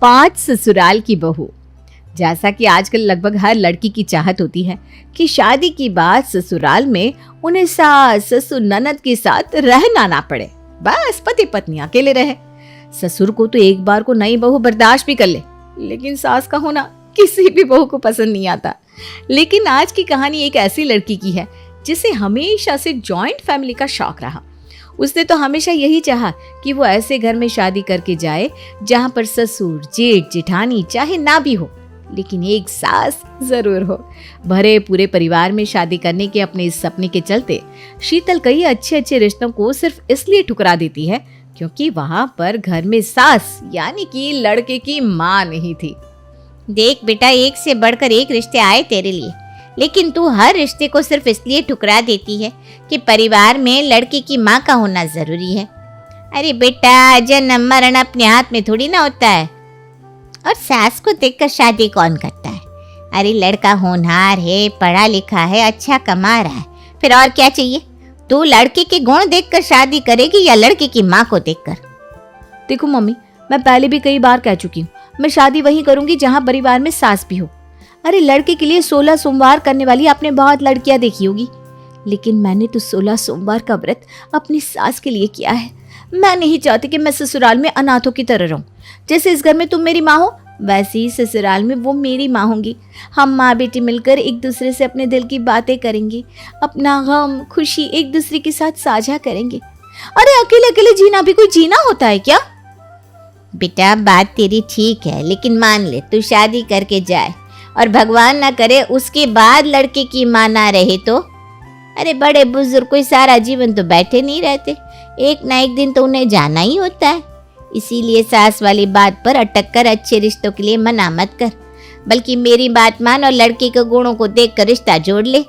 5 ससुराल की बहू। जैसा कि आजकल लगभग हर लड़की की चाहत होती है कि शादी के बाद ससुराल में उन्हें सास ससुर ननद के साथ रहना ना पड़े, बस पति पत्नी अकेले रहे। ससुर को तो एक बार को नई बहू बर्दाश्त भी कर ले, लेकिन सास का होना किसी भी बहू को पसंद नहीं आता। लेकिन आज की कहानी एक ऐसी लड़की की है जिसे हमेशा से जॉइंट फैमिली का शौक रहा। उसने तो हमेशा यही चाहा कि वो ऐसे घर में शादी करके जाए जहां पर ससुर जेठ जेठानी चाहे ना भी हो, लेकिन एक सास जरूर हो। भरे पूरे परिवार में शादी करने के अपने इस सपने के चलते शीतल कई अच्छे अच्छे रिश्तों को सिर्फ इसलिए ठुकरा देती है क्योंकि वहां पर घर में सास यानी कि लड़के की माँ नहीं थी। देख बेटा, एक से बढ़कर एक रिश्ते आए तेरे लिए, लेकिन तू हर रिश्ते को सिर्फ इसलिए ठुकरा देती है कि परिवार में लड़के की माँ का होना जरूरी है। अरे बेटा, जन्म मरण अपने हाथ में थोड़ी ना होता है, और सास को देखकर शादी कौन करता है। अरे लड़का होनहार है, पढ़ा लिखा है, अच्छा कमा रहा है, फिर और क्या चाहिए। तू लड़के के गुण देखकर शादी करेगी या लड़के की माँ को देखकर? देखो मम्मी, मैं पहले भी कई बार कह चुकी हूँ, मैं शादी वहीं करूंगी जहाँ परिवार में सास भी हो। अरे लड़के के लिए 16 सोमवार करने वाली आपने बहुत लड़कियां देखी होगी, लेकिन मैंने तो 16 सोमवार का व्रत अपनी सास के लिए किया है। मैं नहीं चाहती कि मैं ससुराल में अनाथों की तरह रहूं। जैसे इस घर में तुम मेरी माँ हो, वैसे ही ससुराल में वो मेरी माँ होंगी। हम माँ बेटी मिलकर एक दूसरे से अपने दिल की बातें करेंगे, अपना गम खुशी एक दूसरे के साथ साझा करेंगे। अरे अकेले अकेले जीना भी कोई जीना होता है क्या? बेटा बात तेरी ठीक है, लेकिन मान ले तू शादी करके जाए और भगवान ना करे उसके बाद लड़के की माँ ना रहे तो? अरे बड़े बुजुर्ग कोई सारा जीवन तो बैठे नहीं रहते, एक ना एक दिन तो उन्हें जाना ही होता है। इसीलिए सास वाली बात पर अटक कर अच्छे रिश्तों के लिए मना मत कर, बल्कि मेरी बात मान और लड़के के गुणों को देख कर रिश्ता जोड़ ले।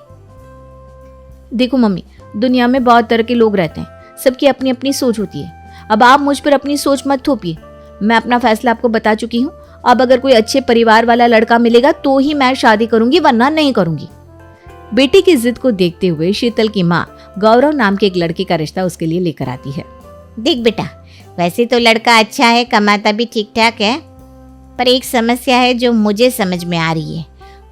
देखो मम्मी, दुनिया में बहुत तरह के लोग रहते हैं, सबकी अपनी अपनी सोच होती है। अब आप मुझ पर अपनी सोच मत थोपिए। मैं अपना फैसला आपको बता चुकी हूँ। अब अगर कोई अच्छे परिवार वाला लड़का मिलेगा तो ही मैं शादी करूंगी, वरना नहीं करूंगी। बेटी की जिद को देखते हुए शीतल की माँ गौरव नाम के एक लड़के का रिश्ता उसके लिए लेकर आती है। देख बेटा, वैसे तो लड़का अच्छा है, कमाता भी ठीक ठाक है, पर एक समस्या है जो मुझे समझ में आ रही है।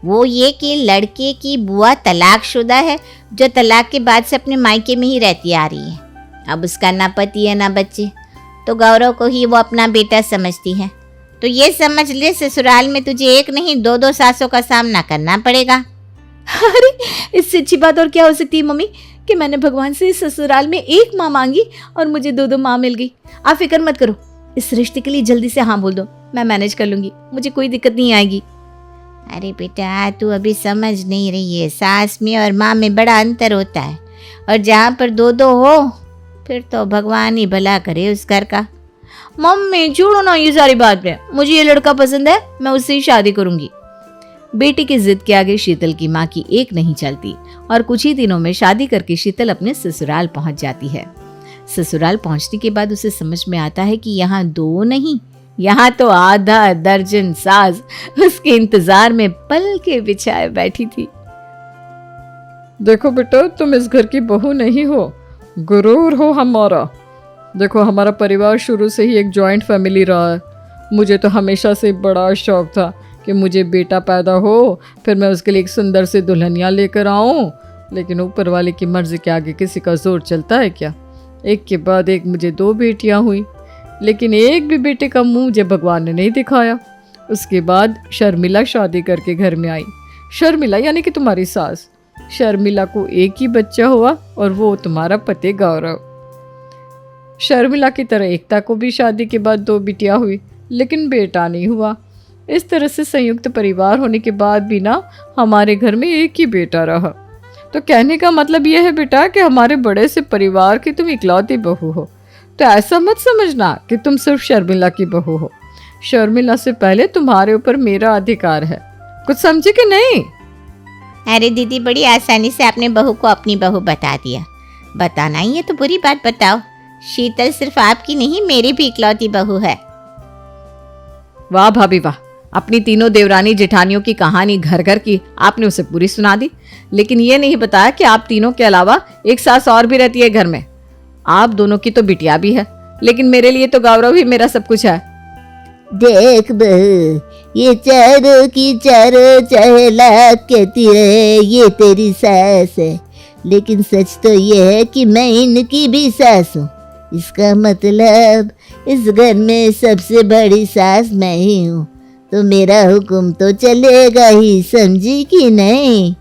वो ये कि लड़के की बुआ तलाकशुदा है, जो तलाक के बाद से अपने मायके में ही रहती आ रही है। अब उसका ना पति है ना बच्चे, तो गौरव को ही वो अपना बेटा समझती है। तो ये समझ ले, ससुराल में तुझे एक नहीं 2-2 सासों का सामना करना पड़ेगा। अरे इससे अच्छी बात और क्या हो सकती है मम्मी कि मैंने भगवान से ससुराल में एक माँ मांगी और मुझे 2-2 माँ मिल गई। आप फिक्र मत करो, इस रिश्ते के लिए जल्दी से हाँ बोल दो, मैं मैनेज कर लूंगी, मुझे कोई दिक्कत नहीं आएगी। अरे बेटा, तू अभी समझ नहीं रही है, सास में और माँ में बड़ा अंतर होता है, और जहाँ पर 2-2 हो फिर तो भगवान ही भला करे उस घर का। मम्मी छोड़ो ना ये सारी बात में, मुझे ये लड़का पसंद है, मैं उससे ही शादी करूंगी। बेटी की जिद के आगे शीतल की माँ की एक नहीं चलती और कुछ ही दिनों में शादी करके शीतल अपने ससुराल पहुंच जाती है। ससुराल पहुंचने के बाद उसे समझ में आता है कि यहाँ 2 नहीं, यहाँ तो आधा दर्जन सास उसके इंतजार में पल के बिछाए बैठी थी। देखो बेटा, तुम इस घर की बहू नहीं हो, गुरूर हो हमारा। देखो, हमारा परिवार शुरू से ही एक जॉइंट फैमिली रहा है। मुझे तो हमेशा से बड़ा शौक था कि मुझे बेटा पैदा हो, फिर मैं उसके लिए एक सुंदर सी दुल्हनिया लेकर आऊं। लेकिन ऊपर वाले की मर्जी के आगे किसी का जोर चलता है क्या? एक के बाद एक मुझे 2 बेटियां हुई, लेकिन एक भी बेटे का मुंह मुझे भगवान ने नहीं दिखाया। उसके बाद शर्मिला शादी करके घर में आई। शर्मिला यानी कि तुम्हारी सास। शर्मिला को एक ही बच्चा हुआ और वो तुम्हारा पति गौरव। शर्मिला की तरह एकता को भी शादी के बाद 2 बिटियां हुई, लेकिन बेटा नहीं हुआ। इस तरह से संयुक्त परिवार होने के बाद भी ना हमारे घर में एक ही बेटा रहा। तो कहने का मतलब यह है बेटा कि हमारे बड़े से परिवार की तुम इकलौती बहू हो। तो ऐसा मत समझना कि तुम सिर्फ शर्मिला की बहू हो। शर्मिला से पहले तुम्हारे ऊपर मेरा अधिकार है। कुछ समझे कि नहीं? अरे दीदी, बड़ी आसानी से आपने बहू को अपनी बहू बता दिया। बताना ही है तो बुरी बात बताओ। शीतल सिर्फ आपकी नहीं, मेरी भी इकलौती बहू है। वाह भाभी वाह, अपनी तीनों देवरानी जेठानियों की कहानी घर घर की आपने उसे पूरी सुना दी, लेकिन ये नहीं बताया कि आप तीनों के अलावा एक सास और भी रहती है घर में। आप दोनों की तो बिटिया भी है, लेकिन मेरे लिए तो गौरव ही मेरा सब कुछ है। देख बहू, ये चारों की चारों चाहे लाख कहती रहे ये तेरी सास है, लेकिन सच तो ये है कि मैं इनकी भी सास हूँ। इसका मतलब इस घर में सबसे बड़ी सास मैं ही हूँ, तो मेरा हुक्म तो चलेगा ही, समझी कि नहीं?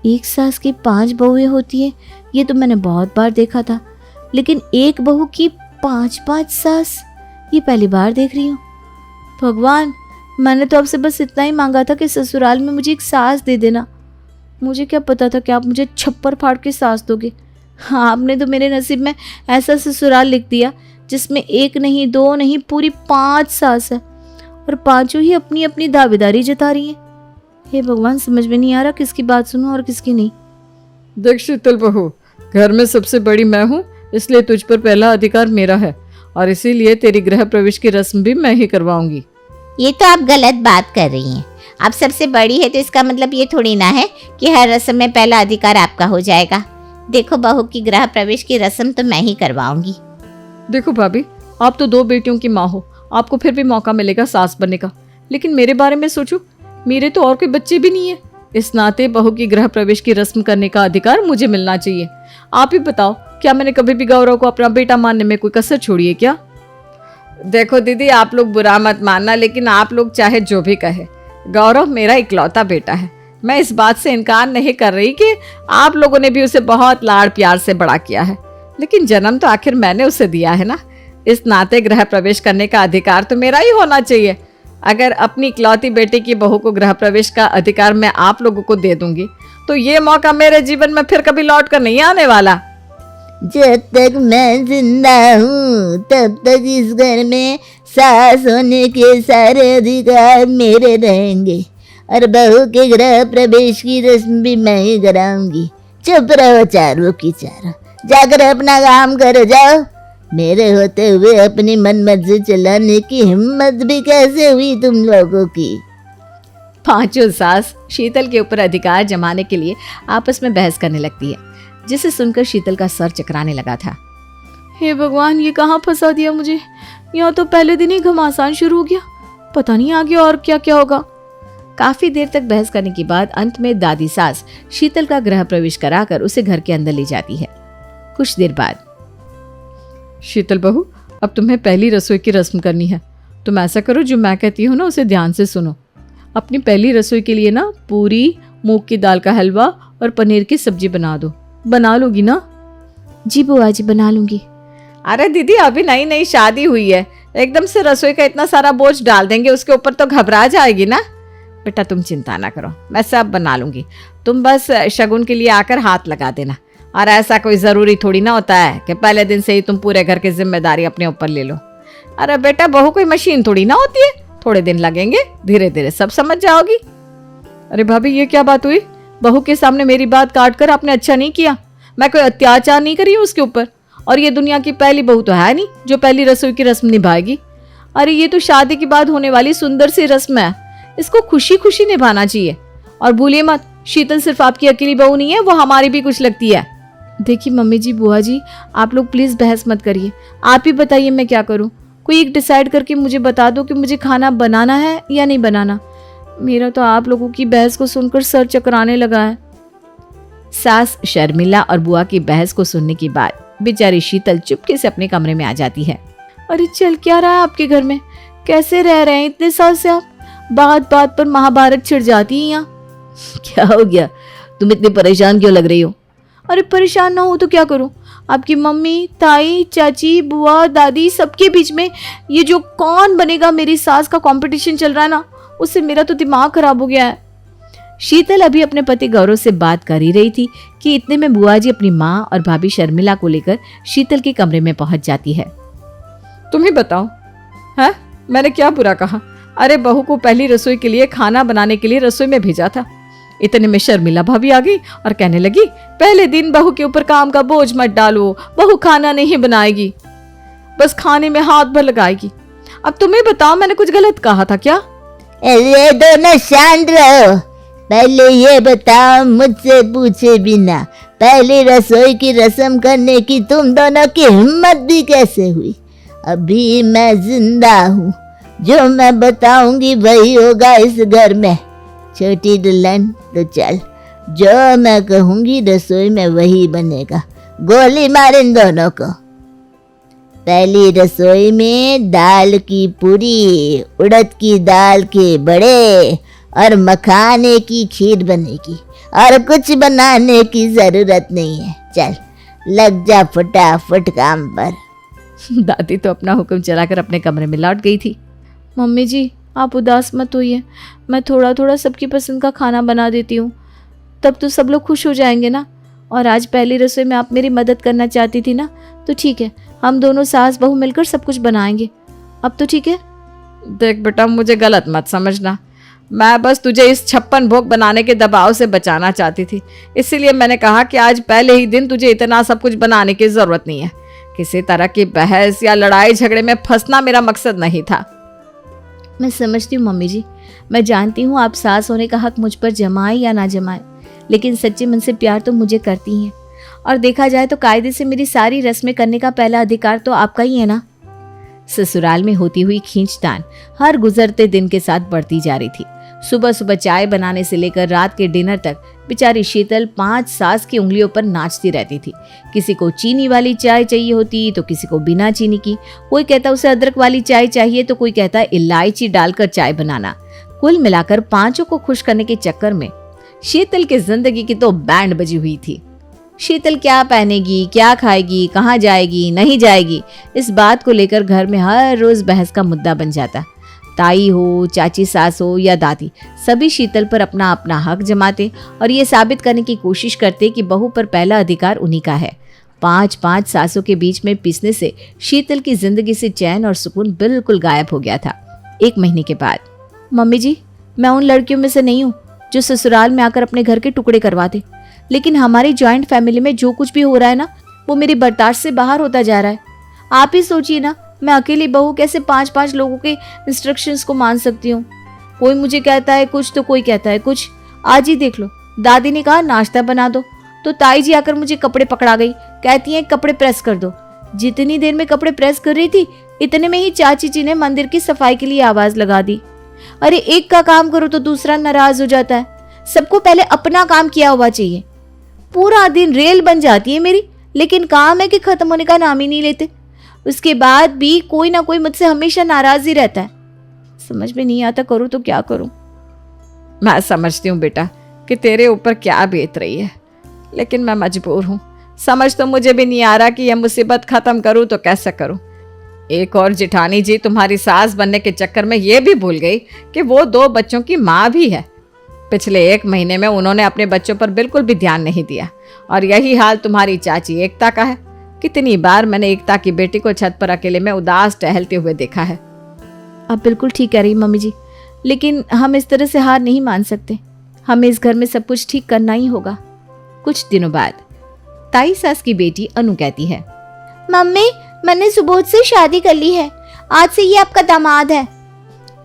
एक सास की 5 बहुएं होती हैं, ये तो मैंने बहुत बार देखा था, लेकिन एक बहू की 5-5 सास, ये पहली बार देख रही हूँ। भगवान, मैंने तो आपसे बस इतना ही मांगा था कि ससुराल में मुझे एक सास दे देना। मुझे क्या पता था कि आप मुझे छप्पर फाड़ के सास दोगे। हाँ, आपने तो मेरे नसीब में ऐसा ससुराल लिख दिया जिसमें 1 नहीं 2 नहीं पूरी 5 सास है, और 5 ही अपनी अपनी दावेदारी जता रही हैं। हे भगवान, समझ में नहीं आ रहा किसकी बात सुनूं और किसकी नहीं। देख शीतल बहू, घर में सबसे बड़ी मैं हूँ, इसलिए तुझ पर पहला अधिकार मेरा है, और इसीलिए तेरी गृह प्रवेश की रस्म भी मैं ही करवाऊंगी। ये तो आप गलत बात कर रही हैं। आप सबसे बड़ी है तो इसका मतलब ये थोड़ी ना है कि हर रस्म में पहला अधिकार आपका हो जाएगा। देखो, बहू की गृह प्रवेश की रस्म तो मैं ही करवाऊंगी। देखो भाभी, आप तो 2 बेटियों की माँ हो, आपको फिर भी मौका मिलेगा सास बनने का, लेकिन मेरे बारे में सोचो, मेरे तो और कोई बच्चे भी नहीं है। इस नाते बहू की गृह प्रवेश की रस्म करने का अधिकार मुझे मिलना चाहिए। आप ही बताओ, क्या मैंने कभी भी गौरव को अपना बेटा मानने में कोई कसर छोड़ी है क्या? देखो दीदी, आप लोग बुरा मत मानना, लेकिन आप लोग चाहे जो भी कहे, गौरव मेरा इकलौता बेटा है। मैं इस बात से इनकार नहीं कर रही कि आप लोगों ने भी उसे बहुत लाड़ प्यार से बड़ा किया है, लेकिन जन्म तो आखिर मैंने उसे दिया है ना। इस नाते गृह प्रवेश करने का अधिकार तो मेरा ही होना चाहिए। अगर अपनी इकलौती बेटी की बहू को गृह प्रवेश का अधिकार मैं आप लोगों को दे दूंगी, तो ये मौका मेरे जीवन में फिर कभी लौट कर नहीं आने वाला। जब तक मैं जिंदा हूँ तब तक इस घर में सास होने के सारे अधिकार मेरे रहेंगे, और बहू के गृह प्रवेश की रस्म भी मैं ही कराऊंगी। चुप रहो चारों की चारों, जाकर अपना काम करो जाओ। मेरे होते हुए अपनी मन मर्जी चलाने की हिम्मत भी कैसे हुई तुम लोगों की? 5 सास शीतल के ऊपर अधिकार जमाने के लिए आपस में बहस करने लगती है, जिसे सुनकर शीतल का सर चकराने लगा था। हे भगवान, ये कहाँ फंसा दिया मुझे। यहाँ तो पहले दिन ही घमासान शुरू हो गया, पता नहीं आगे और क्या क्या होगा। काफी देर तक बहस करने के बाद अंत में दादी सास शीतल का गृह प्रवेश कराकर उसे घर के अंदर ले जाती है। कुछ देर बाद, शीतल बहू, अब तुम्हें पहली रसोई की रस्म करनी है। तुम ऐसा करो, जो मैं कहती हूँ ना उसे ध्यान से सुनो। अपनी पहली रसोई के लिए ना पूरी, मूंग की दाल का हलवा और पनीर की सब्जी बना दो। बना लोगी ना? जी बुआ जी, बना लूंगी। अरे दीदी, अभी नई नई शादी हुई है, एकदम से रसोई का इतना सारा बोझ डाल देंगे उसके ऊपर तो घबरा जाएगी ना। बेटा तुम चिंता ना करो, मैं सब बना लूंगी। तुम बस शगुन के लिए आकर हाथ लगा देना। और ऐसा कोई ज़रूरी थोड़ी ना होता है कि पहले दिन से ही तुम पूरे घर की जिम्मेदारी अपने ऊपर ले लो। अरे बेटा, बहू कोई मशीन थोड़ी ना होती है, थोड़े दिन लगेंगे, धीरे धीरे सब समझ जाओगी। अरे भाभी, ये क्या बात हुई? बहू के सामने मेरी बात काट कर आपने अच्छा नहीं किया। मैं कोई अत्याचार नहीं करी हूँ उसके ऊपर, और ये दुनिया की पहली बहू तो है नहीं जो पहली रसोई की रस्म निभाएगी। अरे ये तो शादी के बाद होने वाली सुंदर सी रस्म है, इसको खुशी खुशी निभाना चाहिए। और भूलिए मत, शीतल सिर्फ आपकी अकेली बहू नहीं है, वो हमारी भी कुछ लगती है। देखिए मम्मी जी, बुआ जी, आप लोग प्लीज़ बहस मत करिए। आप ही बताइए मैं क्या करूं? कोई एक डिसाइड करके मुझे बता दो कि मुझे खाना बनाना है या नहीं बनाना। मेरा तो आप लोगों की बहस को सुनकर सर चकराने लगा है। सास शर्मिला और बुआ की बहस को सुनने के बाद बेचारी शीतल चुपके से अपने कमरे में आ जाती है। अरे चल क्या रहा है आपके घर में? कैसे रह रहे हैं इतने साल से आप? बात बात पर महाभारत छिड़ जाती है यहाँ। क्या हो गया? तुम इतनी परेशान क्यों लग रही हो? अरे परेशान ना हो तो क्या करूं? आपकी मम्मी, ताई, चाची, बुआ, दादी, सबके बीच में ये जो कौन बनेगा मेरी सास का कंपटीशन चल रहा है ना, उससे मेरा तो दिमाग खराब हो गया है। शीतल अभी अपने पति गौरव से बात कर ही रही थी कि इतने में बुआ जी अपनी माँ और भाभी शर्मिला को लेकर शीतल के कमरे में पहुंच जाती है। तुम ही बताओ, है मैंने क्या बुरा कहा? अरे बहू को पहली रसोई के लिए खाना बनाने के लिए रसोई में भेजा था। इतने में शर्मिला भाभी आ गई और कहने लगी, पहले दिन बहू के ऊपर काम का बोझ मत डालो, बहू खाना नहीं बनाएगी, बस खाने में हाथ भर लगाएगी। अब तुम्हें बताओ, मैंने कुछ गलत कहा था क्या? अरे दोनों शांत रहो। पहले ये बताओ, मुझसे पूछे बिना पहली रसोई की रस्म करने की तुम दोनों की हिम्मत भी कैसे हुई? अभी मैं जिंदा हूँ, जो मैं बताऊंगी वही होगा इस घर में। छोटी दुल्हन तो चल, जो मैं कहूंगी रसोई में वही बनेगा। गोली मार इन दोनों को। पहली रसोई में दाल की पूरी, उड़द की दाल के बड़े और मखाने की खीर बनेगी, और कुछ बनाने की जरूरत नहीं है। चल लग जा फटाफट काम पर। दादी तो अपना हुक्म चलाकर अपने कमरे में लौट गई थी। मम्मी जी आप उदास मत होइए, मैं थोड़ा थोड़ा सबकी पसंद का खाना बना देती हूँ, तब तो सब लोग खुश हो जाएंगे ना। और आज पहली रसोई में आप मेरी मदद करना चाहती थी ना, तो ठीक है, हम दोनों सास बहू मिलकर सब कुछ बनाएंगे। अब तो ठीक है। देख बेटा, मुझे गलत मत समझना, मैं बस तुझे इस 56 भोग बनाने के दबाव से बचाना चाहती थी। इसीलिए मैंने कहा कि आज पहले ही दिन तुझे इतना सब कुछ बनाने की जरूरत नहीं है। किसी तरह की बहस या लड़ाई झगड़े में फंसना मेरा मकसद नहीं था। मैं समझती हूँ मम्मी जी, मैं जानती हूँ आप सास होने का हक मुझ पर जमाए या ना जमाए, लेकिन सच्चे मन से प्यार तो मुझे करती हैं। और देखा जाए तो कायदे से मेरी सारी रस्में करने का पहला अधिकार तो आपका ही है ना। ससुराल में होती हुई खींचतान हर गुजरते दिन के साथ बढ़ती जा रही थी। सुबह सुबह चाय बनाने से लेकर रात के डिनर तक बेचारी शीतल 5 सास की उंगलियों पर नाचती रहती थी। किसी को चीनी वाली चाय चाहिए होती तो किसी को बिना चीनी की, कोई कहता उसे अदरक वाली चाय चाहिए तो कोई कहता इलायची डालकर चाय बनाना। कुल मिलाकर पांचों को खुश करने के चक्कर में शीतल की जिंदगी की तो बैंड बजी हुई थी। शीतल क्या पहनेगी, क्या खाएगी, कहाँ जाएगी, नहीं जाएगी, इस बात को लेकर घर में हर रोज बहस का मुद्दा बन जाता। ताई हो, चाची सास हो या दादी, सभी शीतल पर अपना अपना हक जमाते और ये साबित करने की कोशिश करते कि बहू पर पहला अधिकार उन्हीं का है। 5 सासों के बीच में पिसने से शीतल की जिंदगी से चैन और सुकून बिल्कुल गायब हो गया था। 1 महीने के बाद, मम्मी जी मैं उन लड़कियों में से नहीं हूँ जो ससुराल में आकर अपने घर के टुकड़े करवाते, लेकिन हमारी जॉइंट फैमिली में जो कुछ भी हो रहा है ना, वो मेरी बर्दाश्त से बाहर होता जा रहा है। आप ही सोचिए ना, मैं अकेली बहू कैसे 5 लोगों के इंस्ट्रक्शंस को मान सकती हूँ। कोई मुझे कहता है कुछ तो कोई कहता है कुछ। आज ही देख लो, दादी ने कहा नाश्ता बना दो तो ताई जी आकर मुझे कपड़े पकड़ा गई, कहती हैं कपड़े प्रेस कर दो। जितनी देर में कपड़े प्रेस कर रही थी इतने में ही चाची जी ने मंदिर की सफाई के लिए आवाज लगा दी। अरे एक का काम करो तो दूसरा नाराज हो जाता है। सबको पहले अपना काम किया हुआ चाहिए। पूरा दिन रेल बन जाती है मेरी, लेकिन काम है कि खत्म होने का नाम ही नहीं लेते। उसके बाद भी कोई ना कोई मुझसे हमेशा नाराज ही रहता है। समझ में नहीं आता करूँ तो क्या करूँ। मैं समझती हूँ बेटा कि तेरे ऊपर क्या बीत रही है, लेकिन मैं मजबूर हूँ। समझ तो मुझे भी नहीं आ रहा कि यह मुसीबत खत्म करूँ तो कैसे करूँ। एक और जिठानी जी तुम्हारी सास बनने के चक्कर में ये भी भूल गई कि वो 2 बच्चों की माँ भी है। पिछले 1 महीने में उन्होंने अपने बच्चों पर बिल्कुल भी ध्यान नहीं दिया, और यही हाल तुम्हारी चाची एकता का है। कितनी बार मैंने एकता की बेटी को छत पर अकेले में उदास टहलते हुए देखा है। आप बिल्कुल ठीक कह रही मम्मी जी, लेकिन हम इस तरह से हार नहीं मान सकते। हमें इस घर में सब कुछ ठीक करना ही होगा। कुछ दिनों बाद ताई सास की बेटी अनु कहती है, मम्मी मैंने सुबोध से शादी कर ली है, आज से ये आपका दामाद है।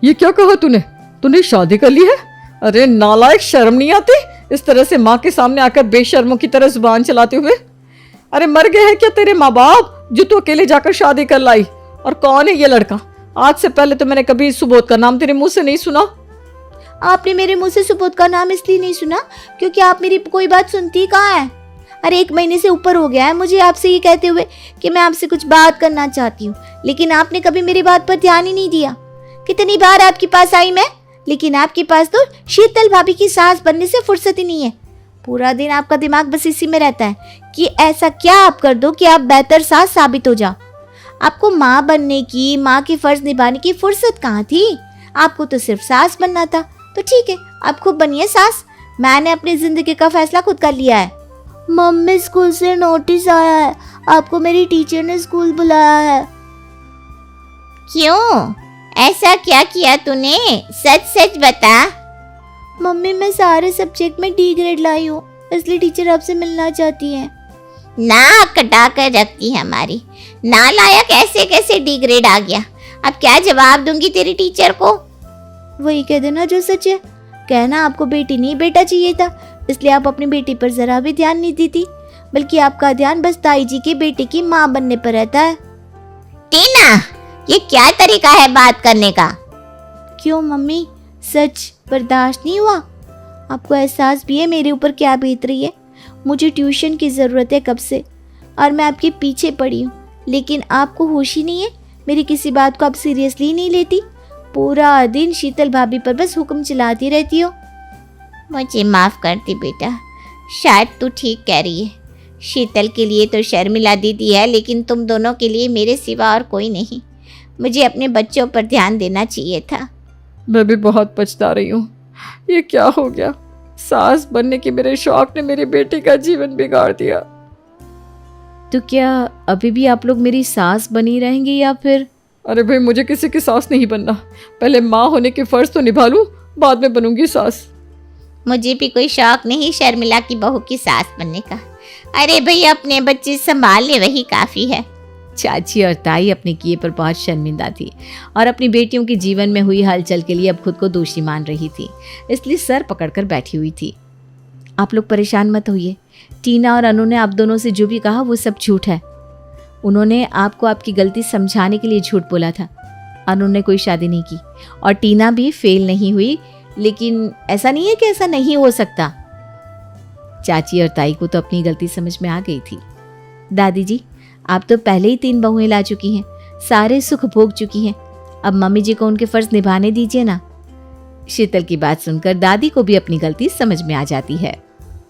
ये क्या कहा तूने शादी कर ली है? अरे नालायक, शर्म नहीं आती इस तरह से माँ के सामने आकर बेशर्मों की तरह जुबान चलाते हुए? अरे मर गए हैं क्या तेरे माँ बाप जो तू अकेले जाकर शादी कर लाई? और कौन है ये लड़का? आज से पहले तो मैंने कभी सुबोध का नाम तेरे मुंह से नहीं सुना। आपने मेरे मुंह से सुबोध का नाम इसलिए नहीं सुना क्योंकि आप मेरी कोई बात सुनती कहाँ है। अरे 1 महीने से ऊपर हो गया है मुझे आपसे ये कहते हुए कि मैं आपसे कुछ बात करना चाहती हूँ, लेकिन आपने कभी मेरी बात पर ध्यान ही नहीं दिया। कितनी बार आपके पास आई मैं, लेकिन आपके पास तो शीतल भाभी की सास बनने से फुर्सत ही नहीं है। पूरा दिन आपका दिमाग बस इसी में रहता है कि ऐसा क्या आप कर दो कि आप बेहतर सास साबित हो जाओ। आपको माँ बनने की, माँ के फर्ज निभाने की फुर्सत कहाँ थी? आपको तो सिर्फ सास बनना था। तो ठीक है, आप खुद बनिए सास। मैंने अपनी जिंदगी का फैसला खुद कर लिया है। मम्मी स्कूल से नोटिस आया है, आपको मेरी टीचर ने स्कूल बुलाया है। क्यों? ऐसा क्या किया तूने? सच सच बता। मम्मी मैं सारे सब्जेक्ट में D ग्रेड लाई हूँ, इसलिए टीचर आपसे मिलना चाहती हैं। नाक कटा कर रखती है हमारी। नालायक, ऐसे कैसे D ग्रेड आ गया? अब क्या जवाब दूंगी तेरी टीचर को? वही कह देना जो सच है। कहना आपको बेटी नहीं बेटा चाहिए था, इसलिए आप अपनी बेटी पर जरा भी ध्यान नहीं देती, बल्कि आपका ध्यान बस ताई जी के बेटे की माँ बनने पर रहता है। टीना, ये क्या तरीका है बात करने का? क्यों मम्मी, सच बर्दाश्त नहीं हुआ? आपको एहसास भी है मेरे ऊपर क्या बीत रही है? मुझे ट्यूशन की ज़रूरत है कब से, और मैं आपके पीछे पड़ी हूँ, लेकिन आपको होश ही नहीं है। मेरी किसी बात को आप सीरियसली नहीं लेती। पूरा दिन शीतल भाभी पर बस हुक्म चलाती रहती हो। मुझे माफ़ कर दी बेटा, शायद तू ठीक कह रही है। शीतल के लिए तो शर्मिला दीदी है, लेकिन तुम दोनों के लिए मेरे सिवा और कोई नहीं। मुझे अपने बच्चों पर ध्यान देना चाहिए था। मैं भी बहुत पछता रही हूँ। ये क्या हो गया? सास बनने की मेरे शौक ने मेरी बेटी का जीवन बिगाड़ दिया। तो क्या अभी भी आप लोग मेरी सास बनी रहेंगे या फिर? अरे भाई, मुझे किसी की सास नहीं बनना। पहले माँ होने के फर्ज तो निभा लूँ, बाद में बनूंगी सास। मुझे भी कोई शौक नहीं शर्मिला की बहू की सास बनने का। अरे भाई, अपने बच्चे संभाल ले, वही काफ़ी है। चाची और ताई अपने किए पर बहुत शर्मिंदा थी और अपनी बेटियों के जीवन में हुई हलचल के लिए अब खुद को दोषी मान रही थी, इसलिए सर पकड़कर बैठी हुई थी। आप लोग परेशान मत होइए। टीना और अनु ने आप दोनों से जो भी कहा वो सब झूठ है। उन्होंने आपको आपकी गलती समझाने के लिए झूठ बोला था। अनु ने कोई शादी नहीं की और टीना भी फेल नहीं हुई, लेकिन ऐसा नहीं है कि ऐसा नहीं हो सकता। चाची और ताई को तो अपनी गलती समझ में आ गई थी। दादी जी, आप तो पहले ही 3 बहुएं ला चुकी हैं, सारे सुख भोग चुकी हैं। अब मम्मी जी को उनके फर्ज निभाने दीजिए ना। शीतल की बात सुनकर दादी को भी अपनी गलती समझ में आ जाती है।